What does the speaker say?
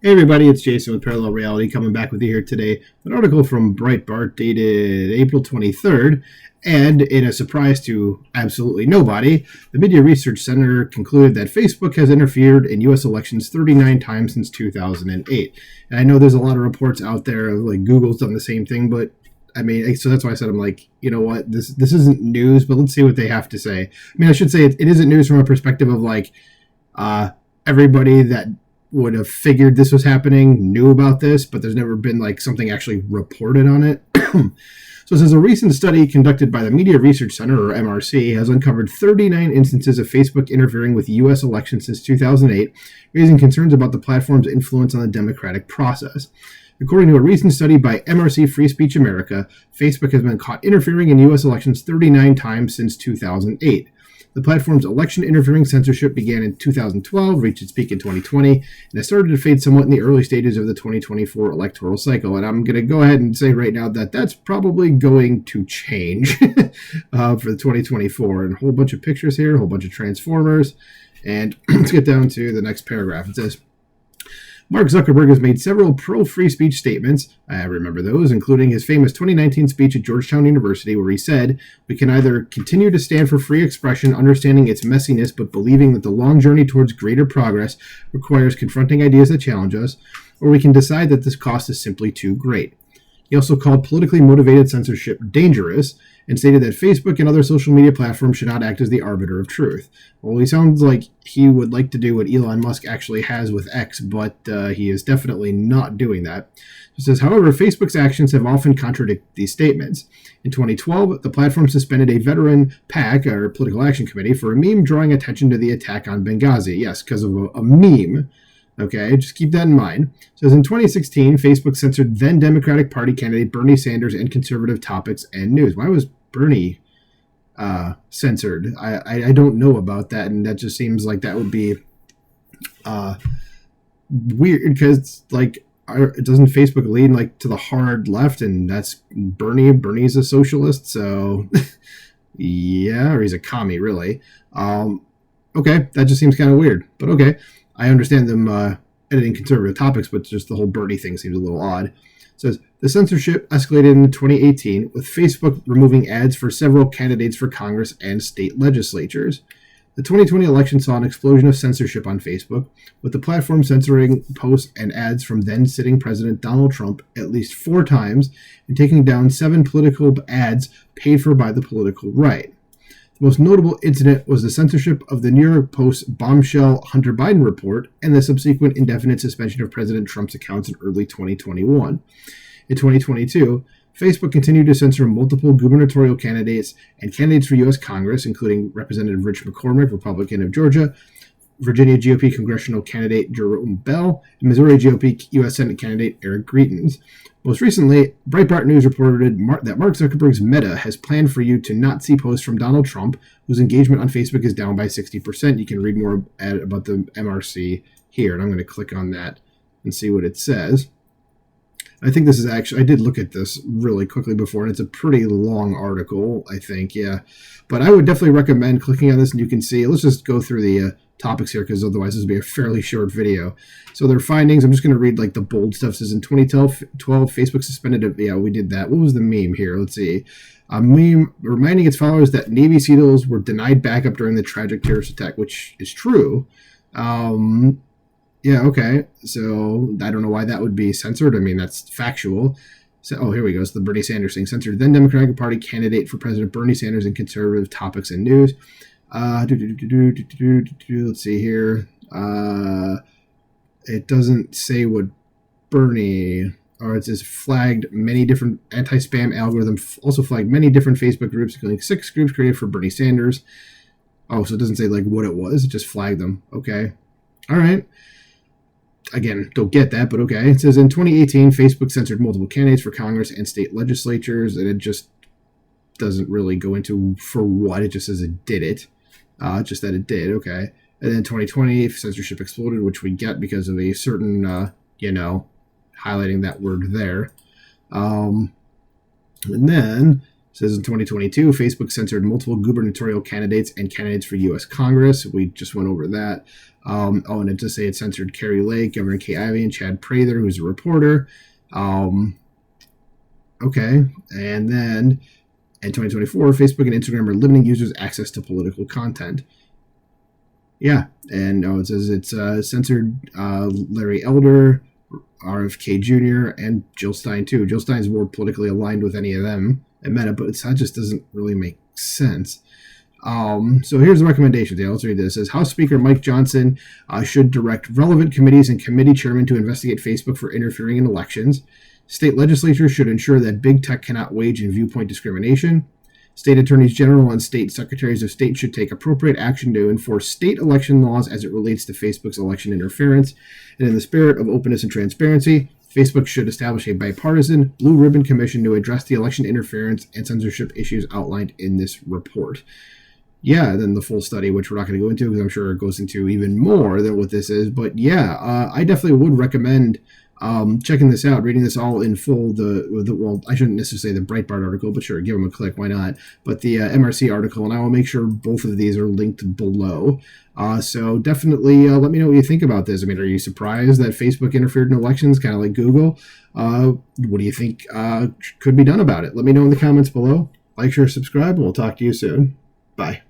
Hey everybody, it's Jason with Parallel Reality coming back with you here today. An article from Breitbart dated April 23rd, and in a surprise to absolutely nobody, the Media Research Center concluded that Facebook has interfered in U.S. elections 39 times since 2008. And I know there's a lot of reports out there, like Google's done the same thing, but I mean, so that's why I said, I'm like, you know what, this isn't news, but let's see what they have to say. I mean, I should say it isn't news from a perspective of like everybody that would have figured this was happening knew about this, but there's never been like something actually reported on it. So it says a recent study conducted by the Media Research Center, or MRC, has uncovered 39 instances of Facebook interfering with U.S. elections since 2008, raising concerns about the platform's influence on the democratic process. According to a recent study by MRC Free Speech America, Facebook has been caught interfering in U.S. elections 39 times since 2008. The platform's election-interfering censorship began in 2012, reached its peak in 2020, and has started to fade somewhat in the early stages of the 2024 electoral cycle. And I'm going to go ahead and say right now that that's probably going to change for the 2024. And a whole bunch of pictures here, a whole bunch of transformers. And let's get down to the next paragraph. It says, Mark Zuckerberg has made several pro-free speech statements, I remember those, including his famous 2019 speech at Georgetown University, where he said, "We can either continue to stand for free expression, understanding its messiness, but believing that the long journey towards greater progress requires confronting ideas that challenge us, or we can decide that this cost is simply too great." He also called politically motivated censorship dangerous and stated that Facebook and other social media platforms should not act as the arbiter of truth. Well, he sounds like he would like to do what Elon Musk actually has with X, but he is definitely not doing that. It says, however, Facebook's actions have often contradicted these statements. In 2012, the platform suspended a veteran PAC, or Political Action Committee, for a meme drawing attention to the attack on Benghazi. Yes, because of a meme. Okay, just keep that in mind. It says in 2016, Facebook censored then Democratic Party candidate Bernie Sanders and conservative topics and news. Why was Bernie censored? I don't know about that, and that just seems like that would be weird because like doesn't Facebook lean like to the hard left, and that's Bernie. Bernie's a socialist, so yeah, or he's a commie, really. Okay, that just seems kind of weird, but okay. I understand them editing conservative topics, but just the whole Bernie thing seems a little odd. It says, the censorship escalated in 2018, with Facebook removing ads for several candidates for Congress and state legislatures. The 2020 election saw an explosion of censorship on Facebook, with the platform censoring posts and ads from then-sitting President Donald Trump at least 4 times and taking down 7 political ads paid for by the political right. The most notable incident was the censorship of the New York Post's bombshell Hunter Biden report and the subsequent indefinite suspension of President Trump's accounts in early 2021. In 2022, Facebook continued to censor multiple gubernatorial candidates and candidates for U.S. Congress, including Representative Rich McCormick, Republican of Georgia, Virginia GOP congressional candidate Jerome Bell, and Missouri GOP U.S. Senate candidate Eric Greitens. Most recently, Breitbart News reported that Mark Zuckerberg's Meta has planned for you to not see posts from Donald Trump, whose engagement on Facebook is down by 60%. You can read more about the MRC here, and I'm going to click on that and see what it says. I think this is actually, I did look at this really quickly before, and it's a pretty long article, I think, yeah. But I would definitely recommend clicking on this, and you can see, let's just go through the topics here, because otherwise this would be a fairly short video. So their findings, I'm just going to read like the bold stuff. It says in 2012, Facebook suspended it. Yeah, we did that. What was the meme here? Let's see. A meme reminding its followers that Navy SEALs were denied backup during the tragic terrorist attack, which is true. Yeah, okay. So I don't know why that would be censored. I mean, that's factual. So, oh, here we go. It's the Bernie Sanders thing. Censored then Democratic Party candidate for President Bernie Sanders in conservative topics and news. Let's see here. It doesn't say what Bernie, or it says flagged many different anti-spam algorithm, also flagged many different Facebook groups, including 6 groups created for Bernie Sanders. Oh, so it doesn't say like what it was. It just flagged them. Okay. All right. Again, don't get that, but okay. It says in 2018, Facebook censored multiple candidates for Congress and state legislatures, and it just doesn't really go into for what. It just says it did it. Just that it did, okay. And then 2020, censorship exploded, which we get because of a certain, highlighting that word there. And then says in 2022, Facebook censored multiple gubernatorial candidates and candidates for U.S. Congress. We just went over that. And it does say it censored Carrie Lake, Governor Kay Ivey, and Chad Prather, who's a reporter. Okay. And then in 2024, Facebook and Instagram are limiting users' access to political content. Yeah. And it says it's censored Larry Elder, RFK Jr., and Jill Stein, too. Jill Stein's more politically aligned with any of them at Meta, but that just doesn't really make sense. So here's the recommendation. Let's read this. It says House Speaker Mike Johnson should direct relevant committees and committee chairmen to investigate Facebook for interfering in elections. State legislatures should ensure that big tech cannot wage in viewpoint discrimination. State attorneys general and state secretaries of state should take appropriate action to enforce state election laws as it relates to Facebook's election interference. And in the spirit of openness and transparency, Facebook should establish a bipartisan blue ribbon commission to address the election interference and censorship issues outlined in this report. Yeah, then the full study, which we're not going to go into because I'm sure it goes into even more than what this is. But yeah, I definitely would recommend checking this out, reading this all in full. Well, I shouldn't necessarily say the Breitbart article, but sure, give them a click. Why not? But the MRC article, and I will make sure both of these are linked below. So definitely let me know what you think about this. I mean, are you surprised that Facebook interfered in elections, kind of like Google? What do you think could be done about it? Let me know in the comments below. Like, share, subscribe, and we'll talk to you soon. Bye.